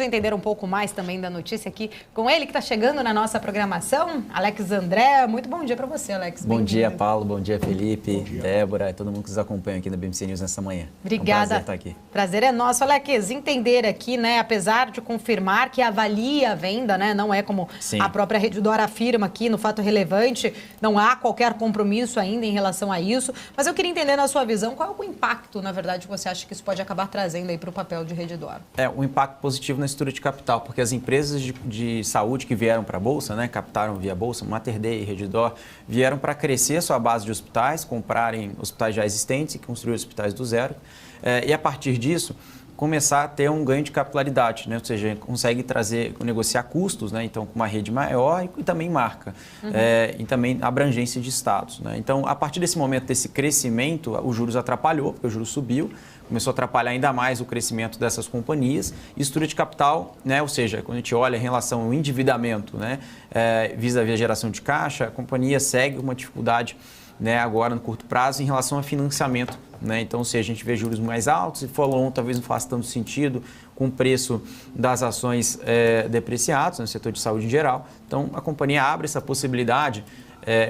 Entender um pouco mais também da notícia aqui com ele, que está chegando na nossa programação, Alex André. Muito bom dia para você, Alex. Bom dia, Paulo. Bom dia, Felipe, Débora e todo mundo que nos acompanha aqui na BMC News nessa manhã. Obrigada. É um prazer estar aqui. Prazer é nosso. Alex, entender aqui, né, apesar de confirmar que avalia a venda, né, não é como a própria Redditor afirma aqui no fato relevante, não há qualquer compromisso ainda em relação a isso, mas eu queria entender na sua visão qual é o impacto, na verdade, que você acha que isso pode acabar trazendo aí para o papel de Redditor. Um impacto positivo na estrutura de capital, porque as empresas de saúde que vieram para a Bolsa, né, captaram via Bolsa, Mater Dei e Redditor, vieram para crescer a sua base de hospitais, comprarem hospitais já existentes e construir hospitais do zero. E a partir disso, começar a ter um ganho de capilaridade, né? Ou seja, consegue negociar custos, né? Então, com uma rede maior e também marca, e também abrangência de estados, né? Então, a partir desse momento, desse crescimento, os juros atrapalhou, porque o juros subiu, começou a atrapalhar ainda mais o crescimento dessas companhias. E estrutura de capital, né? Ou seja, quando a gente olha em relação ao endividamento, né? Vis-à-vis a geração de caixa, a companhia segue uma dificuldade, né, agora no curto prazo em relação a financiamento, né? Então, se a gente vê juros mais altos, se for longo, talvez não faça tanto sentido com o preço das ações depreciadas no setor de saúde em geral. Então, a companhia abre essa possibilidade,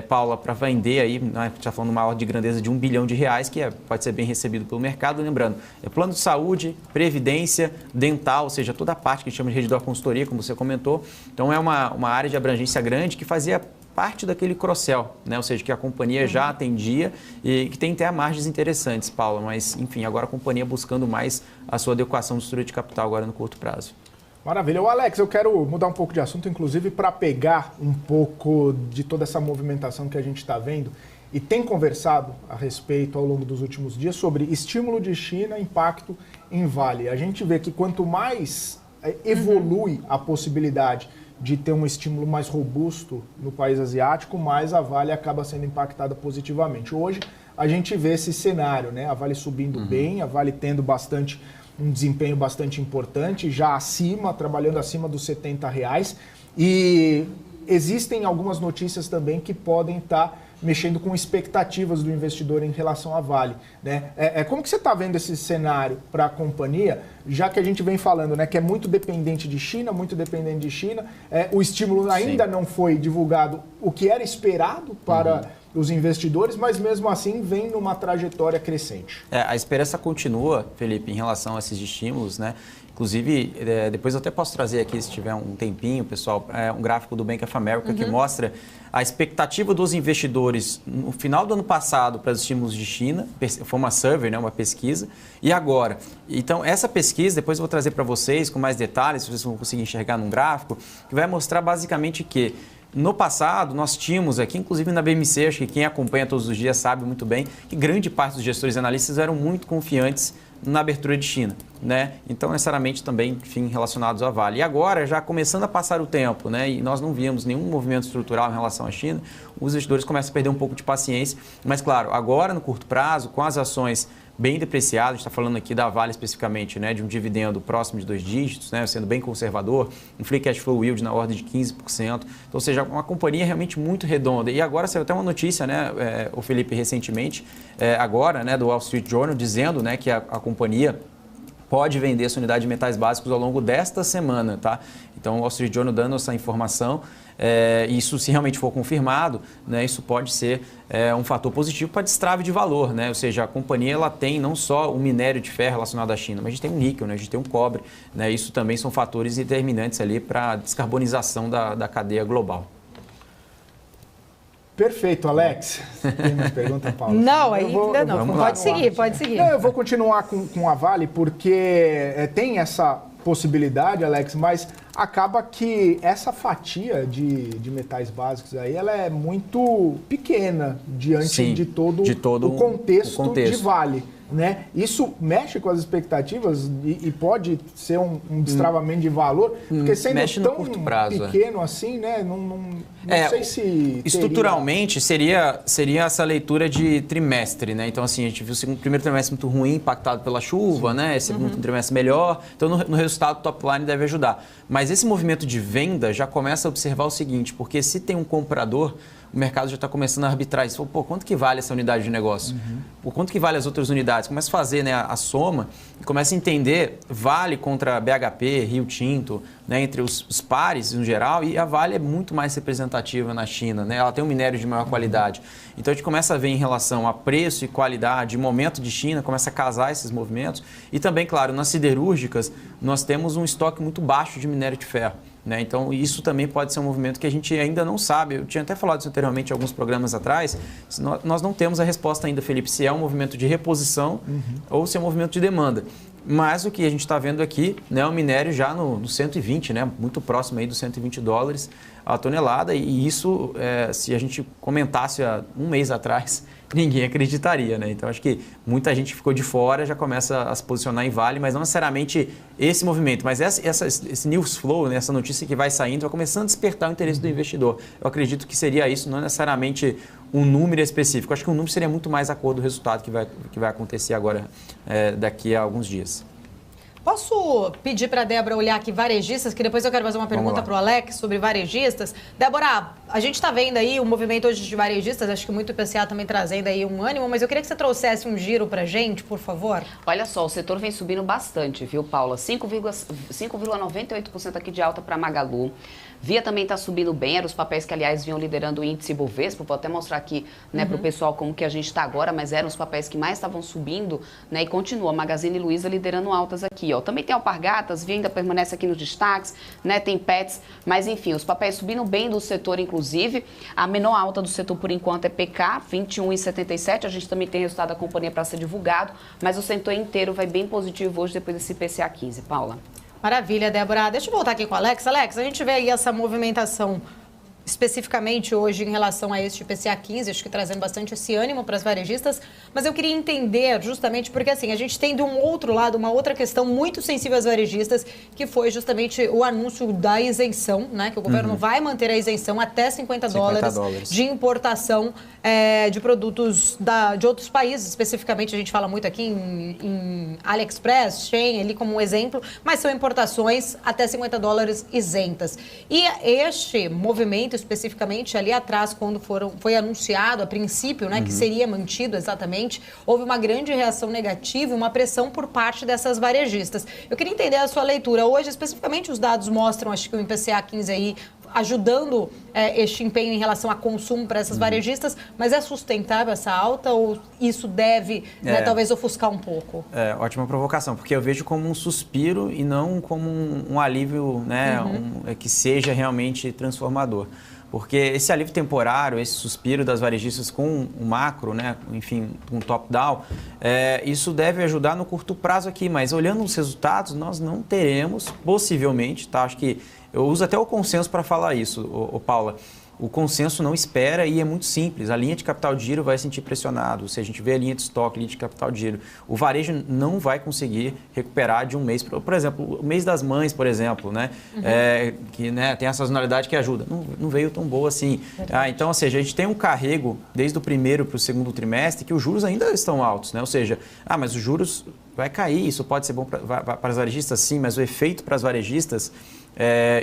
Paula, para vender aí, né, a gente está falando uma ordem de grandeza de R$1 bilhão, que pode ser bem recebido pelo mercado. Lembrando, plano de saúde, previdência, dental, ou seja, toda a parte que a gente chama de Redditor Consultoria, como você comentou. Então, é uma área de abrangência grande que fazia parte daquele cross-sell, né? Ou seja, que a companhia já atendia e que tem até margens interessantes, Paula, mas enfim, agora a companhia buscando mais a sua adequação de estrutura de capital agora no curto prazo. Maravilha. Alex, eu quero mudar um pouco de assunto, inclusive para pegar um pouco de toda essa movimentação que a gente está vendo e tem conversado a respeito ao longo dos últimos dias sobre estímulo de China, impacto em Vale. A gente vê que quanto mais evolui a possibilidade de ter um estímulo mais robusto no país asiático, mais a Vale acaba sendo impactada positivamente. Hoje, a gente vê esse cenário, né? A Vale subindo bem, a Vale tendo um desempenho bastante importante, já trabalhando acima dos R$70. E existem algumas notícias também que podem estar mexendo com expectativas do investidor em relação à Vale, né? Como que você está vendo esse cenário para a companhia, já que a gente vem falando, né, que é muito dependente de China, o estímulo ainda não foi divulgado, o que era esperado para os investidores, mas mesmo assim vem numa trajetória crescente. A esperança continua, Felipe, em relação a esses estímulos, né? Inclusive, depois eu até posso trazer aqui, se tiver um tempinho, pessoal, um gráfico do Bank of America que mostra a expectativa dos investidores no final do ano passado para os estímulos de China, foi uma survey, né, uma pesquisa, e agora. Então, essa pesquisa, depois eu vou trazer para vocês com mais detalhes, se vocês vão conseguir enxergar num gráfico, que vai mostrar basicamente que no passado, nós tínhamos aqui, inclusive na BMC, acho que quem acompanha todos os dias sabe muito bem, que grande parte dos gestores e analistas eram muito confiantes na abertura de China, né? Então, necessariamente também, enfim, relacionados à Vale. E agora, já começando a passar o tempo, né? E nós não víamos nenhum movimento estrutural em relação à China, os investidores começam a perder um pouco de paciência. Mas, claro, agora, no curto prazo, com as ações bem depreciadas, a gente está falando aqui da Vale especificamente, né, de um dividendo próximo de 2 dígitos, né, sendo bem conservador, um free cash flow yield na ordem de 15%, então, ou seja, uma companhia realmente muito redonda. E agora saiu até uma notícia, né, o Felipe, recentemente, agora, né, do Wall Street Journal, dizendo, né, que a companhia pode vender essa unidade de metais básicos ao longo desta semana, tá? Então, o Wall Street Journal dando essa informação, isso se realmente for confirmado, né, isso pode ser um fator positivo para destrave de valor, né? Ou seja, a companhia ela tem não só o minério de ferro relacionado à China, mas a gente tem um níquel, né? A gente tem um cobre, né? Isso também são fatores determinantes ali para a descarbonização da cadeia global. Perfeito, Alex. Tem mais pergunta, Paulo? Não, ainda não. Pode seguir. Não, eu vou continuar com a Vale, porque tem essa possibilidade, Alex, mas acaba que essa fatia de metais básicos aí, ela é muito pequena diante de todo o contexto de Vale, né? Isso mexe com as expectativas e pode ser um destravamento de valor, porque sendo mexe tão no curto prazo, pequeno assim, né? Não sei se estruturalmente seria essa leitura de trimestre, né? Então, assim, a gente viu o primeiro trimestre muito ruim, impactado pela chuva, né? Esse segundo trimestre melhor. Então, no resultado, o top line deve ajudar. Mas esse movimento de venda já começa a observar o seguinte, porque se tem um comprador, o mercado já está começando a arbitrar isso. Pô, quanto que vale essa unidade de negócio? Por quanto que vale as outras unidades? Começa a fazer, né, a soma e começa a entender Vale contra BHP, Rio Tinto, né, entre os pares no geral, e a Vale é muito mais representativa na China, né? Ela tem um minério de maior qualidade. Então a gente começa a ver em relação a preço e qualidade, momento de China, começa a casar esses movimentos. E também, claro, nas siderúrgicas nós temos um estoque muito baixo de minério de ferro. Né? Então, isso também pode ser um movimento que a gente ainda não sabe. Eu tinha até falado isso anteriormente, alguns programas atrás. Nós não temos a resposta ainda, Felipe, se é um movimento de reposição ou se é um movimento de demanda. Mas o que a gente está vendo aqui, né, o minério já no 120, né, muito próximo aí dos $120 a tonelada. E isso, se a gente comentasse há um mês atrás, ninguém acreditaria, né? Então, acho que muita gente ficou de fora, já começa a se posicionar em Vale, mas não necessariamente esse movimento. Mas esse news flow, né, essa notícia que vai saindo, vai começando a despertar o interesse do investidor. Eu acredito que seria isso, não necessariamente um número específico. Acho que um número seria muito mais a cor do resultado que vai acontecer agora, daqui a alguns dias. Posso pedir para a Débora olhar aqui varejistas, que depois eu quero fazer uma pergunta para o Alex sobre varejistas. Débora, a gente está vendo aí o movimento hoje de varejistas, acho que muito IPCA também trazendo aí um ânimo, mas eu queria que você trouxesse um giro para a gente, por favor. Olha só, o setor vem subindo bastante, viu, Paula? 5,98% aqui de alta para Magalu. Via também está subindo bem, eram os papéis que, aliás, vinham liderando o índice Bovespa. Vou até mostrar aqui, né, para o pessoal como que a gente está agora, mas eram os papéis que mais estavam subindo, né, e continua. Magazine Luiza liderando altas aqui, ó. Também tem Alpargatas, Via ainda permanece aqui nos destaques, né, tem Pets, mas enfim, os papéis subindo bem do setor, inclusive. A menor alta do setor, por enquanto, é PK, 21,77. A gente também tem resultado da companhia para ser divulgado, mas o setor inteiro vai bem positivo hoje depois desse IPCA 15. Paula. Maravilha, Débora. Deixa eu voltar aqui com o Alex. Alex, a gente vê aí essa movimentação especificamente hoje em relação a este IPCA 15, acho que trazendo bastante esse ânimo para as varejistas, mas eu queria entender justamente porque assim, a gente tem de um outro lado uma outra questão muito sensível às varejistas, que foi justamente o anúncio da isenção, né, que o governo vai manter a isenção até 50 dólares de importação de produtos de outros países, especificamente a gente fala muito aqui em AliExpress, Shein, ali como um exemplo, mas são importações até 50 dólares isentas. E este movimento especificamente ali atrás, quando foi anunciado a princípio, né, que seria mantido exatamente, houve uma grande reação negativa e uma pressão por parte dessas varejistas. Eu queria entender a sua leitura. Hoje, especificamente, os dados mostram, acho que o IPCA 15 aí, ajudando este empenho em relação a consumo para essas varejistas, mas é sustentável essa alta ou isso deve, né, talvez, ofuscar um pouco? Ótima provocação, porque eu vejo como um suspiro e não como um alívio, né, que seja realmente transformador. Porque esse alívio temporário, esse suspiro das varejistas com o macro, né, enfim, com o top-down, isso deve ajudar no curto prazo aqui, mas olhando os resultados, nós não teremos, possivelmente, tá? Acho que eu uso até o consenso para falar isso, Paula. O consenso não espera e é muito simples. A linha de capital de giro vai se sentir pressionado. Se a gente vê a linha de estoque, linha de capital de giro, o varejo não vai conseguir recuperar de um mês. Por exemplo, o mês das mães, por exemplo, né? Que, né, tem a sazonalidade que ajuda. Não veio tão boa assim. Então, ou seja, a gente tem um carrego desde o primeiro para o segundo trimestre que os juros ainda estão altos, né? Ou seja, mas os juros vai cair. Isso pode ser bom para as varejistas, sim, mas o efeito para as varejistas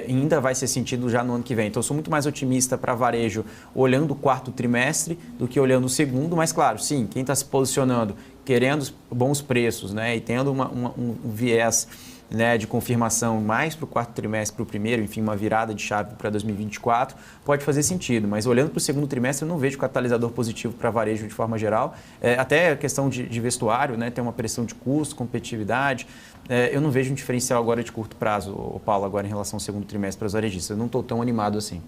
ainda vai ser sentido já no ano que vem. Então, eu sou muito mais otimista para varejo olhando o quarto trimestre do que olhando o segundo, mas claro, sim, quem está se posicionando, querendo bons preços, né, e tendo um viés, né, de confirmação mais para o quarto trimestre, para o primeiro, enfim, uma virada de chave para 2024, pode fazer sentido. Mas olhando para o segundo trimestre, eu não vejo catalisador positivo para varejo de forma geral. Até a questão de vestuário, né, tem uma pressão de custo, competitividade. Eu não vejo um diferencial agora de curto prazo, Paulo, agora em relação ao segundo trimestre para os varejistas. Eu não estou tão animado assim.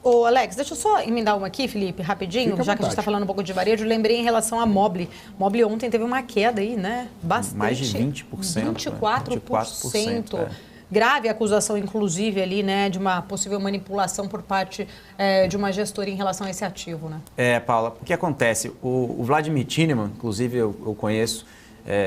Ô, Alex, deixa eu só emendar uma aqui, Felipe, rapidinho, já que a gente está falando um pouco de varejo. Lembrei em relação à Mobile. Mobile ontem teve uma queda aí, né? Bastante. Mais de 20%. 24%. Grave acusação, inclusive, ali, né, de uma possível manipulação por parte de uma gestora em relação a esse ativo, né? Paula, o que acontece? O Vladimir Tienemann, inclusive eu conheço,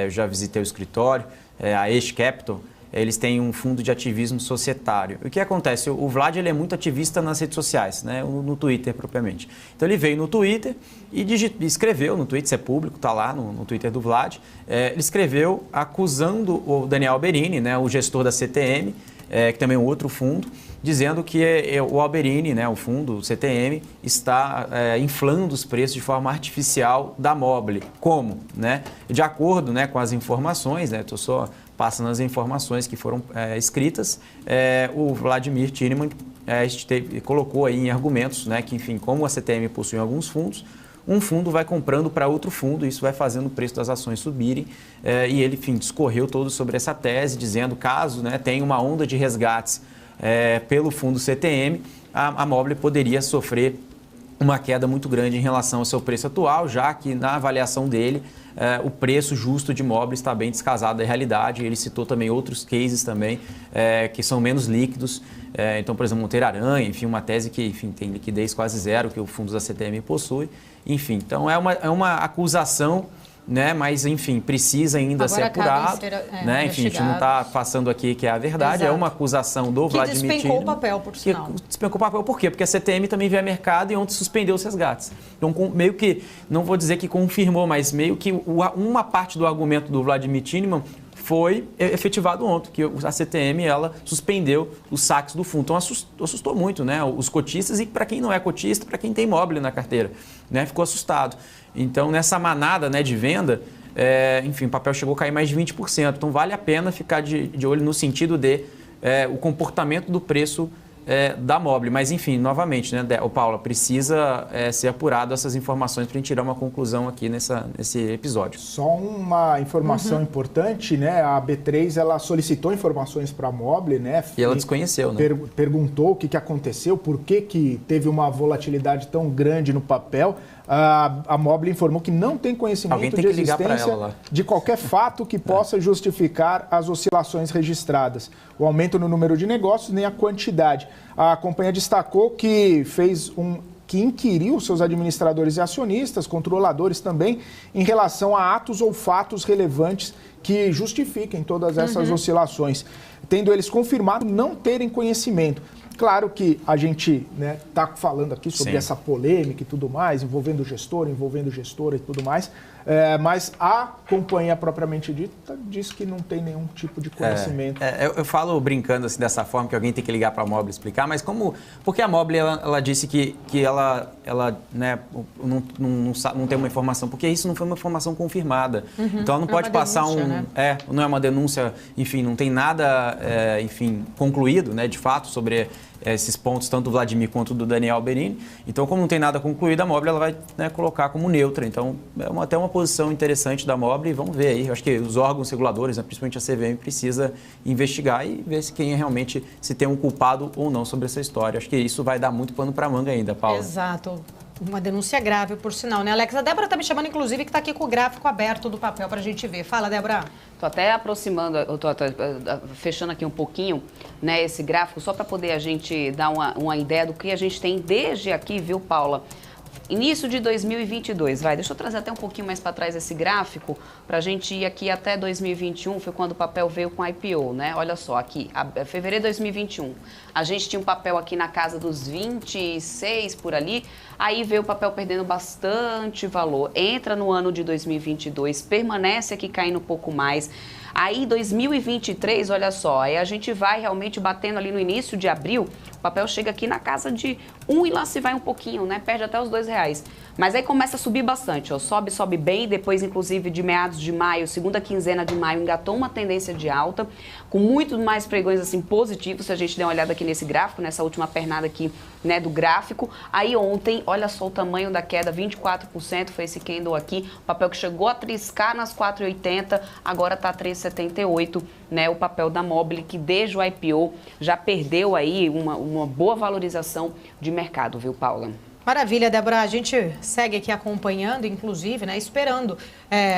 eu já visitei o escritório, a Ace Capital, eles têm um fundo de ativismo societário. O que acontece? O Vlad ele é muito ativista nas redes sociais, né? No Twitter propriamente. Então ele veio no Twitter e escreveu, no Twitter, isso é público, está lá no Twitter do Vlad, ele escreveu acusando o Daniel Alberini, né, o gestor da CTM, que também é um outro fundo, dizendo que o Alberini, né, o fundo, o CTM, está inflando os preços de forma artificial da Mobile. Como? Né? De acordo, né, com as informações, né, estou só passando as informações que foram escritas, o Vladimir Tiniman colocou aí em argumentos, né, que, enfim, como a CTM possui alguns fundos, um fundo vai comprando para outro fundo, isso vai fazendo o preço das ações subirem, e ele, enfim, discorreu todo sobre essa tese, dizendo caso, né, tenha uma onda de resgates pelo fundo CTM, a Mobile poderia sofrer uma queda muito grande em relação ao seu preço atual, já que na avaliação dele o preço justo de Mobile está bem descasado da realidade. Ele citou também outros cases também que são menos líquidos. Então, por exemplo, Monteiro Aranha, enfim, uma tese que, enfim, tem liquidez quase zero, que o fundo da CTM possui. Enfim, então é uma acusação, né? Mas, enfim, precisa ainda agora ser apurado. Né? Enfim, a gente não está passando aqui que é a verdade. Exato. É uma acusação do Vladimir Tiniman. Que despencou o papel, por sinal. Despencou o papel por quê? Porque a CTM também veio a mercado e ontem suspendeu os resgates. Então, meio que, não vou dizer que confirmou, mas meio que uma parte do argumento do Vladimir Tiniman foi efetivado ontem, que a CTM ela suspendeu os saques do fundo. Então, assustou muito, né, os cotistas e para quem não é cotista, para quem tem Mobile na carteira, né, ficou assustado. Então, nessa manada, né, de venda, enfim, o papel chegou a cair mais de 20%. Então, vale a pena ficar de olho no sentido de o comportamento do preço da Mobile. Mas, enfim, novamente, né, Paula, precisa ser apurado essas informações para a gente tirar uma conclusão aqui nesse episódio. Só uma informação importante, né? A B3 ela solicitou informações para a Mobile, né? E ela desconheceu, né? Perguntou o que aconteceu, por que teve uma volatilidade tão grande no papel. A Mobile informou que não tem conhecimento de existência de qualquer fato que possa justificar as oscilações registradas, o aumento no número de negócios, nem a quantidade. A companhia destacou que que inquiriu seus administradores e acionistas, controladores também, em relação a atos ou fatos relevantes que justifiquem todas essas oscilações, tendo eles confirmado não terem conhecimento. Claro que a gente está falando aqui sobre essa polêmica e tudo mais, envolvendo gestora e tudo mais, mas a companhia propriamente dita diz que não tem nenhum tipo de conhecimento. Eu falo brincando assim, dessa forma, que alguém tem que ligar para a Mobile explicar, mas porque a Mobile ela disse que ela né, não tem uma informação, porque isso não foi uma informação confirmada. Então ela não pode passar não é uma denúncia, enfim, não tem nada enfim, concluído, né, de fato sobre esses pontos, tanto do Vladimir quanto do Daniel Alberini. Então, como não tem nada concluído, a Mobile ela vai, né, colocar como neutra. Então, até uma posição interessante da Mobile, e vamos ver aí. Eu acho que os órgãos reguladores, né, principalmente a CVM, precisa investigar e ver se tem um culpado ou não sobre essa história. Acho que isso vai dar muito pano para manga ainda, Paula. Exato. Uma denúncia grave, por sinal, né, Alex? A Débora está me chamando, inclusive, que está aqui com o gráfico aberto do papel para a gente ver. Fala, Débora. Estou até aproximando, estou fechando aqui um pouquinho, né, esse gráfico, só para poder a gente dar uma ideia do que a gente tem desde aqui, viu, Paula? Início de 2022, deixa eu trazer até um pouquinho mais para trás esse gráfico, para a gente ir aqui até 2021, foi quando o papel veio com a IPO, né? Olha só, aqui, fevereiro de 2021, a gente tinha um papel aqui na casa dos 26 por ali, aí veio o papel perdendo bastante valor, entra no ano de 2022, permanece aqui caindo um pouco mais. Aí, 2023, olha só, aí a gente vai realmente batendo ali no início de abril, o papel chega aqui na casa de 1 e lá se vai um pouquinho, né? Perde até os R$2. Mas aí começa a subir bastante, ó, sobe bem, depois inclusive de meados de maio, segunda quinzena de maio, engatou uma tendência de alta, com muito mais pregões assim positivos, se a gente der uma olhada aqui nesse gráfico, nessa última pernada aqui, né, do gráfico. Aí ontem, olha só o tamanho da queda, 24%, foi esse candle aqui, o papel que chegou a triscar nas 4,80, agora está 3,78, né, o papel da Mobile, que desde o IPO já perdeu aí uma boa valorização de mercado, viu, Paula? Maravilha, Débora. A gente segue aqui acompanhando, inclusive, né, esperando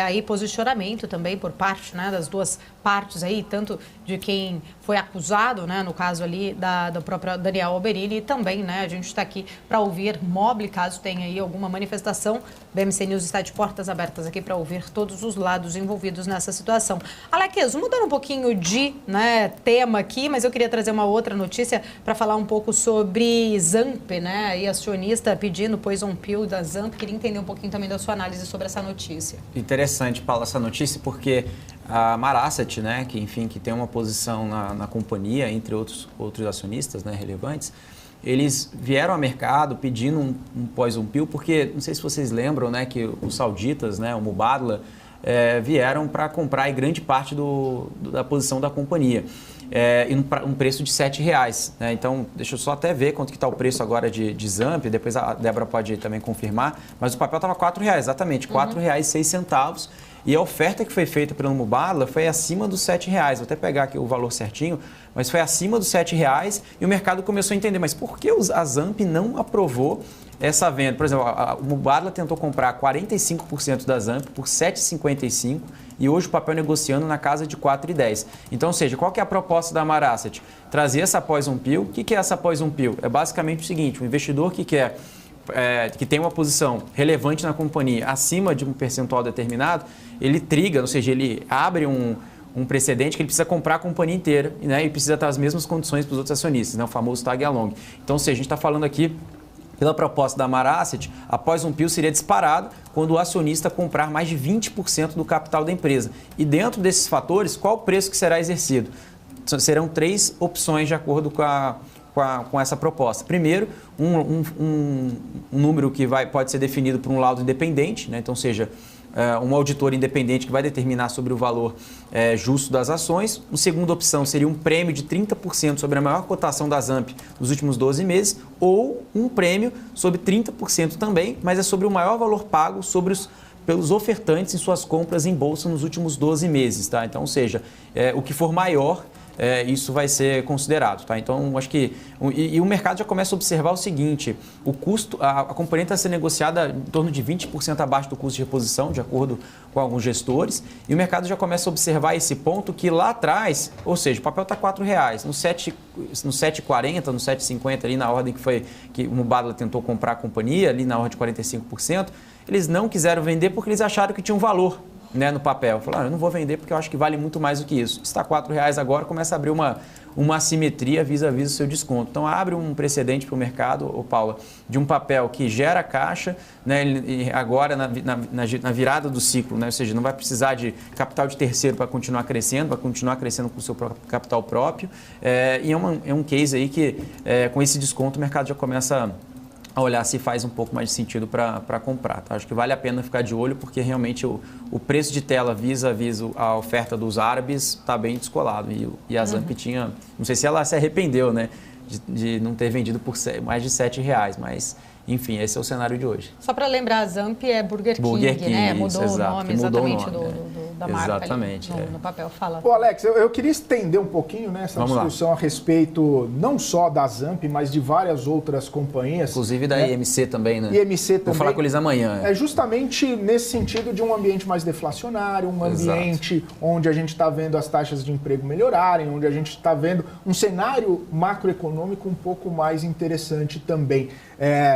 aí posicionamento também por parte, né, das duas partes aí, tanto de quem foi acusado, né, no caso ali do próprio Daniel Alberini, e também, né, a gente está aqui para ouvir Mobile, caso tenha aí alguma manifestação. BMC News está de portas abertas aqui para ouvir todos os lados envolvidos nessa situação. Alex, mudando um pouquinho de, né, tema aqui, mas eu queria trazer uma outra notícia para falar um pouco sobre Zamp, né, e acionista pedindo Poison Pill da Zamp. Queria entender um pouquinho também da sua análise sobre essa notícia. Interessante, Paula, essa notícia, porque a Marasset, né, que enfim que tem uma posição na companhia, entre outros acionistas, né, relevantes, eles vieram ao mercado pedindo um pós-1-pil, porque não sei se vocês lembram, né, que os sauditas, né, o Mubadala, vieram para comprar grande parte da posição da companhia. E um preço de R$7. Né? Então, deixa eu só até ver quanto que está o preço agora de Zamp, depois a Débora pode também confirmar, mas o papel estava R$4, exatamente, R$4,06. E a oferta que foi feita pelo Mubadala foi acima dos R$7. Vou até pegar aqui o valor certinho, mas foi acima dos R$7 e o mercado começou a entender, mas por que a Zamp não aprovou essa venda? Por exemplo, o Mubadala tentou comprar 45% da Zamp por R$7,55 e hoje o papel negociando na casa de R$4,10. Então, ou seja, qual que é a proposta da Marasset? Trazer essa pós-1-pil. O que é essa pós-1-pil? É basicamente o seguinte, o investidor que quer que tem uma posição relevante na companhia acima de um percentual determinado, ele triga, ou seja, ele abre um precedente que ele precisa comprar a companhia inteira, né, e precisa ter as mesmas condições para os outros acionistas, né, o famoso tag along. Então, ou seja, a gente está falando aqui, pela proposta da Marasset, após um PIL seria disparado quando o acionista comprar mais de 20% do capital da empresa. E dentro desses fatores, qual o preço que será exercido? Serão 3 opções de acordo com essa proposta. Primeiro, um número que pode ser definido por um laudo independente, né? Então, seja, um auditor independente que vai determinar sobre o valor justo das ações. Uma segunda opção seria um prêmio de 30% sobre a maior cotação da Zamp nos últimos 12 meses ou um prêmio sobre 30% também, mas é sobre o maior valor pago pelos ofertantes em suas compras em bolsa nos últimos 12 meses. Tá? Então, ou seja, o que for maior, isso vai ser considerado. Tá? Então, acho que... E o mercado já começa a observar o seguinte, o custo, a companhia está sendo negociada em torno de 20% abaixo do custo de reposição, de acordo com alguns gestores, e o mercado já começa a observar esse ponto que lá atrás, ou seja, o papel está R$4, no 7,40, no 7,50, ali na ordem que o Mubadala tentou comprar a companhia, ali na ordem de 45%, eles não quiseram vender porque eles acharam que tinha um valor, né, no papel. Falaram, eu não vou vender porque eu acho que vale muito mais do que isso. Está R$4 agora, começa a abrir uma assimetria vis-à-vis do seu desconto. Então, abre um precedente para o mercado, Paula, de um papel que gera caixa, né, e agora na virada do ciclo, né, ou seja, não vai precisar de capital de terceiro para continuar crescendo, vai continuar crescendo com o seu próprio capital próprio. E é um case aí que, com esse desconto, o mercado já começa a olhar se faz um pouco mais de sentido para comprar. Tá? Acho que vale a pena ficar de olho, porque realmente o preço de tela vis-à-vis a oferta dos árabes está bem descolado. E a Zamp tinha, não sei se ela se arrependeu, né, de não ter vendido por mais de R$7, mas... Enfim, esse é o cenário de hoje. Só para lembrar, a Zamp é Burger King, né? Mudou o nome exatamente da marca. Exatamente. Ali, no papel fala. Ô Alex, eu queria estender um pouquinho, né, essa discussão a respeito não só da Zamp, mas de várias outras companhias. Inclusive da IMC também, né? IMC também. Vou falar com eles amanhã. É justamente nesse sentido de um ambiente mais deflacionário, um ambiente onde a gente está vendo as taxas de emprego melhorarem, onde a gente está vendo um cenário macroeconômico um pouco mais interessante também.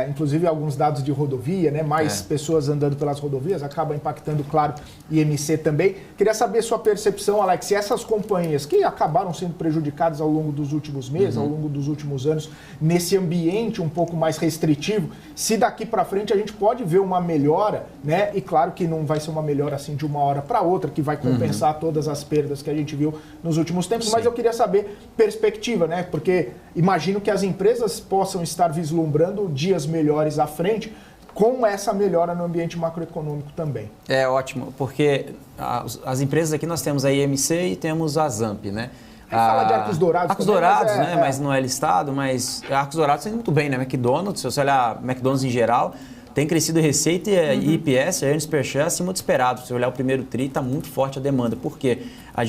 Inclusive alguns dados de rodovia, né? Mais pessoas andando pelas rodovias, acaba impactando, claro, IMC também. Queria saber sua percepção, Alex, se essas companhias que acabaram sendo prejudicadas ao longo dos últimos meses, ao longo dos últimos anos, nesse ambiente um pouco mais restritivo, se daqui para frente a gente pode ver uma melhora, né? E claro que não vai ser uma melhora assim de uma hora para outra, que vai compensar todas as perdas que a gente viu nos últimos tempos, mas eu queria saber perspectiva, né? Porque imagino que as empresas possam estar vislumbrando dias melhores à frente com essa melhora no ambiente macroeconômico também. É ótimo, porque as empresas aqui nós temos a IMC e temos a Zamp, né? Fala de Arcos Dourados. Arcos Dourados, né? Mas não é listado, mas Arcos Dourados tem muito bem, né? McDonald's, se você olhar McDonald's em geral, tem crescido receita e IPS, earnings per share, acima do esperado. Se você olhar o primeiro tri, está muito forte a demanda. Por quê?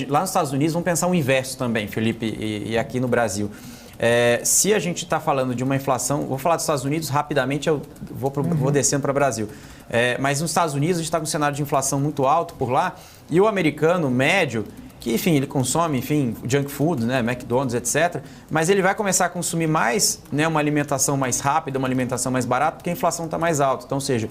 Lá nos Estados Unidos, vamos pensar o inverso também, Felipe, e aqui no Brasil. Se a gente está falando de uma inflação, vou falar dos Estados Unidos rapidamente, eu vou descendo para o Brasil. Mas nos Estados Unidos a gente está com um cenário de inflação muito alto por lá, e o americano médio, que enfim, ele consome junk food, né, McDonald's, etc., mas ele vai começar a consumir mais, né, uma alimentação mais rápida, uma alimentação mais barata, porque a inflação está mais alta. Então, ou seja,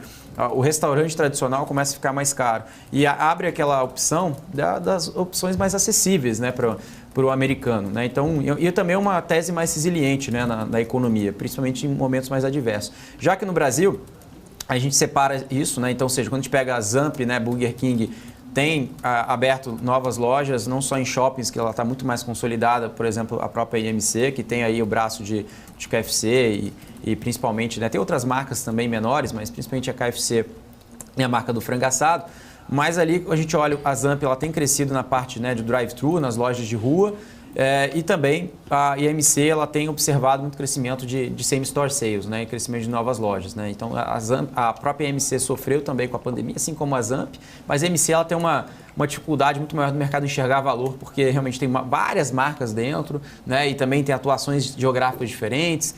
o restaurante tradicional começa a ficar mais caro. E abre aquela opção das opções mais acessíveis, né, para o americano, né? Então, e também é uma tese mais resiliente, né, na economia, principalmente em momentos mais adversos. Já que no Brasil, a gente separa isso, né? Então, ou seja, quando a gente pega a Zamp, né, Burger King, tem aberto novas lojas, não só em shoppings, que ela está muito mais consolidada, por exemplo, a própria IMC, que tem aí o braço de KFC e principalmente, né, tem outras marcas também menores, mas principalmente a KFC e a marca do frango assado. Mas ali a gente olha, a Zamp, ela tem crescido na parte, né, de drive-thru, nas lojas de rua, e também a IMC ela tem observado muito crescimento de same-store sales, né, e crescimento de novas lojas. Né? Então a própria IMC sofreu também com a pandemia, assim como a Zamp, mas a IMC ela tem uma dificuldade muito maior do mercado enxergar valor, porque realmente tem várias marcas dentro, né, e também tem atuações geográficas diferentes,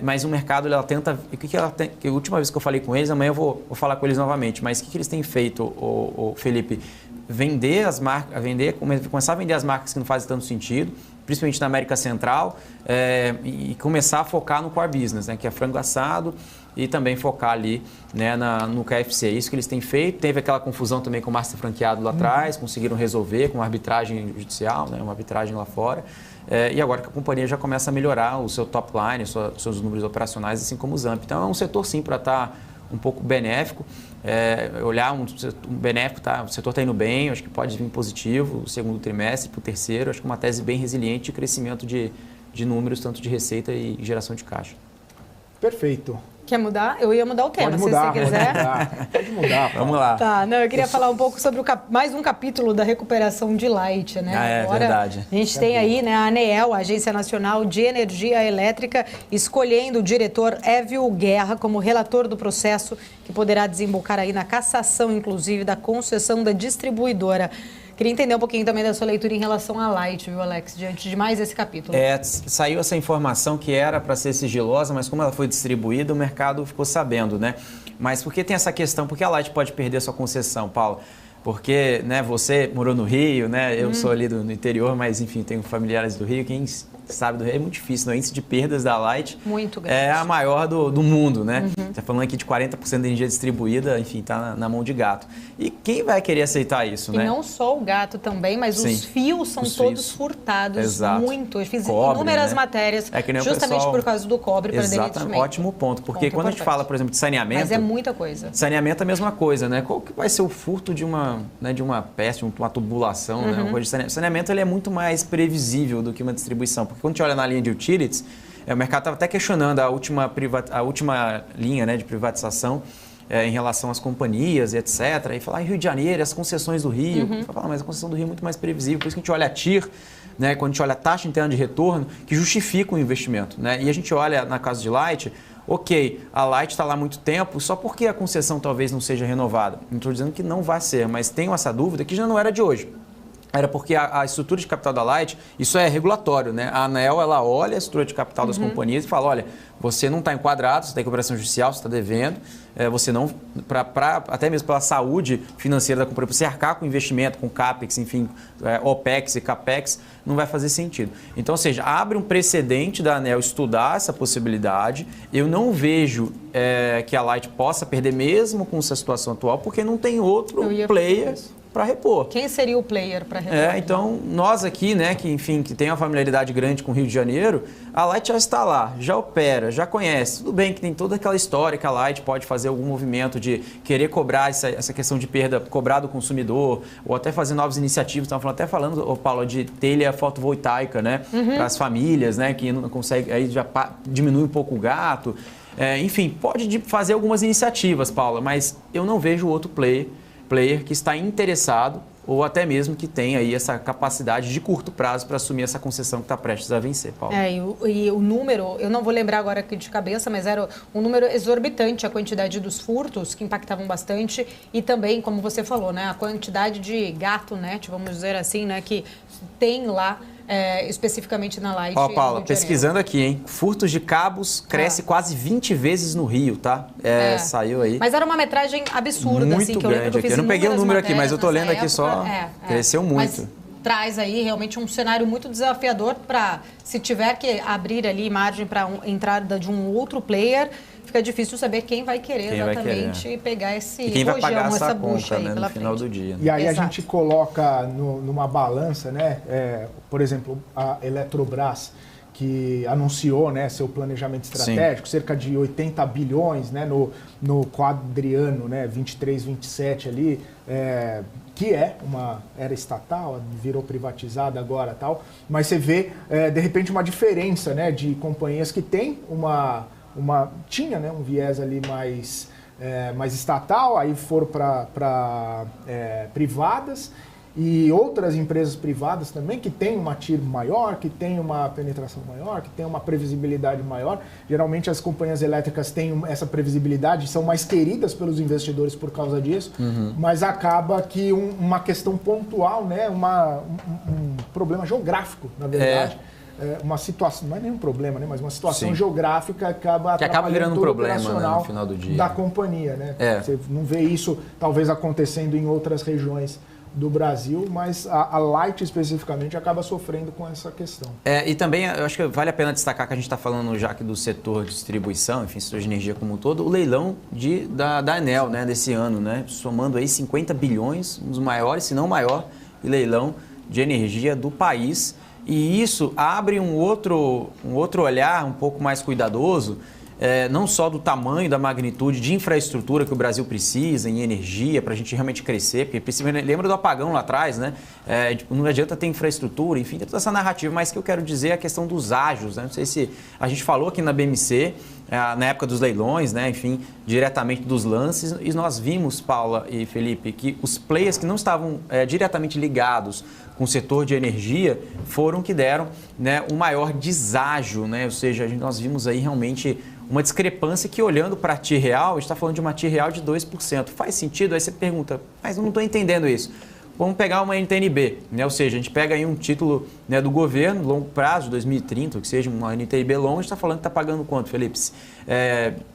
mas o mercado ela tenta... A última vez que eu falei com eles, amanhã eu vou falar com eles novamente, mas o que eles têm feito, o Felipe? Vender as marcas, começar a vender as marcas que não fazem tanto sentido, principalmente na América Central, e começar a focar no core business, né, que é frango assado, e também focar ali, né, no KFC. É isso que eles têm feito. Teve aquela confusão também com o master franqueado lá atrás, conseguiram resolver com uma arbitragem judicial, né, uma arbitragem lá fora. E agora que a companhia já começa a melhorar o seu top line, seus números operacionais, assim como o Zamp. Então é um setor sim para estar um pouco benéfico. Olhar um benéfico, o setor está indo bem, acho que pode vir positivo o segundo trimestre para o terceiro, acho que uma tese bem resiliente de crescimento de números, tanto de receita e geração de caixa. Perfeito. Quer mudar? Eu ia mudar o tema, se você quiser. Pode mudar. Vamos lá. Tá, não, eu queria falar um pouco sobre mais um capítulo da recuperação de Light, né? Agora, verdade. A gente tem aí, né, a ANEEL, a Agência Nacional de Energia Elétrica, escolhendo o diretor Évio Guerra como relator do processo, que poderá desembocar aí na cassação, inclusive, da concessão da distribuidora. Queria entender um pouquinho também da sua leitura em relação à Light, viu, Alex, diante de mais esse capítulo. Saiu essa informação que era para ser sigilosa, mas como ela foi distribuída, o mercado ficou sabendo, né? Mas por que tem essa questão? Por que a Light pode perder sua concessão, Paulo? Porque, né, você morou no Rio, né? Eu sou ali do interior, mas enfim, tenho familiares do Rio. Quem sabe do Rio é muito difícil, né? O índice de perdas da Light muito grande. É a maior do mundo, né? Está falando aqui de 40% da energia distribuída, enfim, está na mão de gato. E quem vai querer aceitar isso, né? E não só o gato também, mas sim, os fios são todos furtados. Exato. Muito. Eu fiz cobre, inúmeras né? matérias justamente pessoal... por causa do cobre para derretimento. Ótimo ponto, porque quando a gente fala, por exemplo, de saneamento... Mas é muita coisa. Saneamento é a mesma coisa, né? Qual que vai ser o furto de uma peça, de uma tubulação, né? Uma coisa de saneamento ele é muito mais previsível do que uma distribuição, porque quando a gente olha na linha de utilities, o mercado estava até questionando a última linha, né, de privatização em relação às companhias e etc. E falar em Rio de Janeiro, as concessões do Rio. Mas a concessão do Rio é muito mais previsível. Por isso que a gente olha a TIR, né, quando a gente olha a taxa interna de retorno, que justifica o investimento. Né? E a gente olha na casa de Light, ok, a Light está lá há muito tempo, só porque a concessão talvez não seja renovada. Não estou dizendo que não vai ser, mas tenho essa dúvida que já não era de hoje. Era porque a estrutura de capital da Light, isso é regulatório, né? A ANEEL, ela olha a estrutura de capital das companhias e fala, olha, você não está enquadrado, você tem cooperação judicial, você está devendo, você não, até mesmo pela saúde financeira da companhia, para você arcar com investimento, com CAPEX, enfim, OPEX e CAPEX, não vai fazer sentido. Então, ou seja, abre um precedente da ANEEL estudar essa possibilidade. Eu não vejo que a Light possa perder mesmo com essa situação atual, porque não tem outro player para repor. Quem seria o player para repor? Então, nós aqui, né, que tem uma familiaridade grande com o Rio de Janeiro, a Light já está lá, já opera, já conhece. Tudo bem que tem toda aquela história que a Light pode fazer algum movimento de querer cobrar essa questão de perda, cobrar do consumidor, ou até fazer novas iniciativas. Estamos até falando, Paulo, de telha fotovoltaica, né, para as famílias, né, que não consegue, aí já diminui um pouco o gasto. Enfim, pode fazer algumas iniciativas, Paula, mas eu não vejo outro player que está interessado ou até mesmo que tem aí essa capacidade de curto prazo para assumir essa concessão que está prestes a vencer, Paulo. E o número, eu não vou lembrar agora aqui de cabeça, mas era um número exorbitante, a quantidade dos furtos que impactavam bastante e também, como você falou, né, a quantidade de gato net, vamos dizer assim, né, que tem lá especificamente na Light. Ó, Paula, pesquisando aqui, hein? Furtos de cabos cresce quase 20 vezes no Rio, tá? Saiu aí. Mas era uma metragem absurda, muito assim, que eu lembro que eu fiz. Eu não peguei o número aqui, mas eu tô lendo aqui só. Cresceu muito. Mas traz aí realmente um cenário muito desafiador para, se tiver que abrir ali margem para entrada de um outro player, fica difícil saber quem vai querer exatamente pegar esse e quem vai pagar essa bucha, aí né, no final do dia. Né? E aí a gente coloca numa balança, né? Por exemplo, a Eletrobras, que anunciou, né, seu planejamento estratégico, sim, cerca de 80 bilhões, né, no quadriano, né, 23, 27 ali, que era estatal, virou privatizada agora tal, mas você vê, de repente, uma diferença, né, de companhias que têm tinha, né, um viés ali mais estatal, aí foram para privadas, e outras empresas privadas também que têm uma TIR maior, que têm uma penetração maior, que têm uma previsibilidade maior. Geralmente as companhias elétricas têm essa previsibilidade, são mais queridas pelos investidores por causa disso, mas acaba que uma questão pontual, né, um problema geográfico, na verdade. Uma situação, não é nenhum problema, né, mas uma situação, sim, geográfica acaba virando um problema, né, no final do dia, da companhia, né? Você não vê isso talvez acontecendo em outras regiões do Brasil, mas a Light especificamente acaba sofrendo com essa questão. E também eu acho que vale a pena destacar que a gente está falando já aqui do setor de distribuição, enfim, setor de energia como um todo, o leilão da Enel, né, desse ano, né, somando aí 50 bilhões, um dos maiores, se não o maior, leilão de energia do país. E isso abre um outro olhar um pouco mais cuidadoso, não só do tamanho, da magnitude de infraestrutura que o Brasil precisa em energia para a gente realmente crescer, porque lembra do apagão lá atrás, né? Não adianta ter infraestrutura, enfim, tem toda essa narrativa, mas o que eu quero dizer é a questão dos ágios, né? Não sei se a gente falou aqui na BMC, na época dos leilões, né? Enfim, diretamente dos lances, e nós vimos, Paula e Felipe, que os players que não estavam diretamente ligados com o setor de energia foram que deram, né, o maior deságio, né? Ou seja, nós vimos aí realmente uma discrepância que, olhando para a TIR real, a gente está falando de uma TIR real de 2%. Faz sentido? Aí você pergunta, mas eu não estou entendendo isso. Vamos pegar uma NTNB, né? Ou seja, a gente pega aí um título, né, do governo, longo prazo, 2030, que seja uma NTNB longa, a gente está falando que está pagando quanto, Felipe?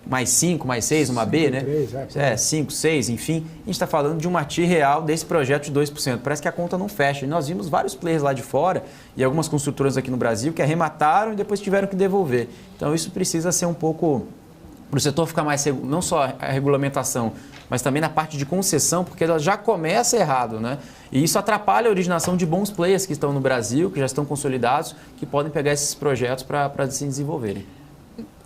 Mais 5, mais 6, uma 5, B, né? 3, 5, 6, enfim. A gente está falando de uma TIR real desse projeto de 2%. Parece que a conta não fecha. E nós vimos vários players lá de fora e algumas construtoras aqui no Brasil que arremataram e depois tiveram que devolver. Então isso precisa ser um pouco, para o setor ficar mais seguro, não só a regulamentação, mas também na parte de concessão, porque ela já começa errado, né? E isso atrapalha a originação de bons players que estão no Brasil, que já estão consolidados, que podem pegar esses projetos para se desenvolverem.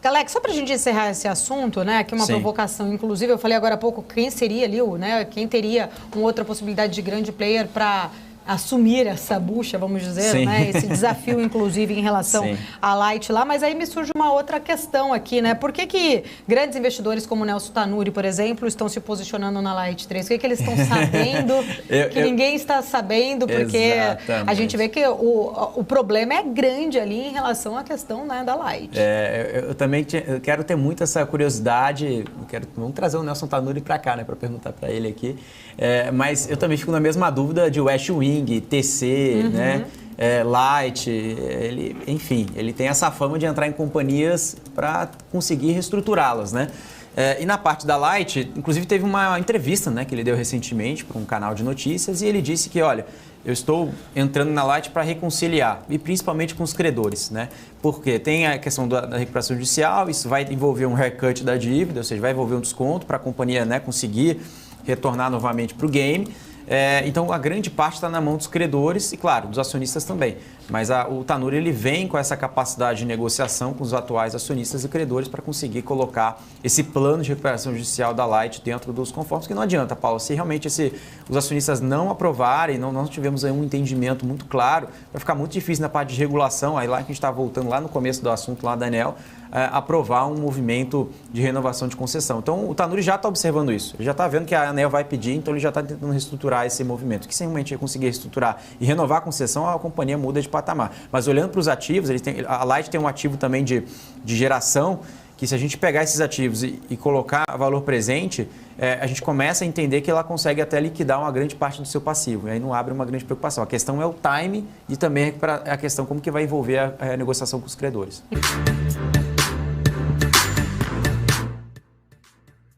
Alex, só para a gente encerrar esse assunto, né, que uma Sim. provocação, inclusive eu falei agora há pouco, quem seria ali, né, quem teria uma outra possibilidade de grande player para assumir essa bucha, vamos dizer, Sim. né? Esse desafio, inclusive, em relação Sim. à Light lá. Mas aí me surge uma outra questão aqui, né? Por que grandes investidores como o Nelson Tanuri, por exemplo, estão se posicionando na Light 3? O que eles estão sabendo que ninguém está sabendo? Porque Exatamente. a gente vê que o problema é grande ali em relação à questão, né, da Light. Eu também quero ter muito essa curiosidade. Vamos trazer o Nelson Tanuri para cá, né? Para perguntar para ele aqui. Mas eu também fico na mesma dúvida de West Wing, TC, né? Light, ele tem essa fama de entrar em companhias para conseguir reestruturá-las, né? E na parte da Light, inclusive teve uma entrevista, né, que ele deu recentemente para um canal de notícias e ele disse que, olha, eu estou entrando na Light para reconciliar, e principalmente com os credores, né? Porque tem a questão da recuperação judicial, isso vai envolver um haircut da dívida, ou seja, vai envolver um desconto para a companhia, né, conseguir retornar novamente para o game. Então, a grande parte está na mão dos credores e, claro, dos acionistas também. Mas o Tanuri ele vem com essa capacidade de negociação com os atuais acionistas e credores para conseguir colocar esse plano de recuperação judicial da Light dentro dos conformes, que não adianta, Paulo, se realmente os acionistas não aprovarem, não tivemos aí um entendimento muito claro, vai ficar muito difícil na parte de regulação, aí lá que a gente está voltando lá no começo do assunto lá da Enel, aprovar um movimento de renovação de concessão. Então, o Tanuri já está observando isso. Ele já está vendo que a ANEEL vai pedir, então ele já está tentando reestruturar esse movimento. Que se realmente conseguir reestruturar e renovar a concessão, a companhia muda de patamar. Mas olhando para os ativos, a Light tem um ativo também de geração, que se a gente pegar esses ativos e colocar valor presente, a gente começa a entender que ela consegue até liquidar uma grande parte do seu passivo. E aí não abre uma grande preocupação. A questão é o time e também a questão como que vai envolver a negociação com os credores.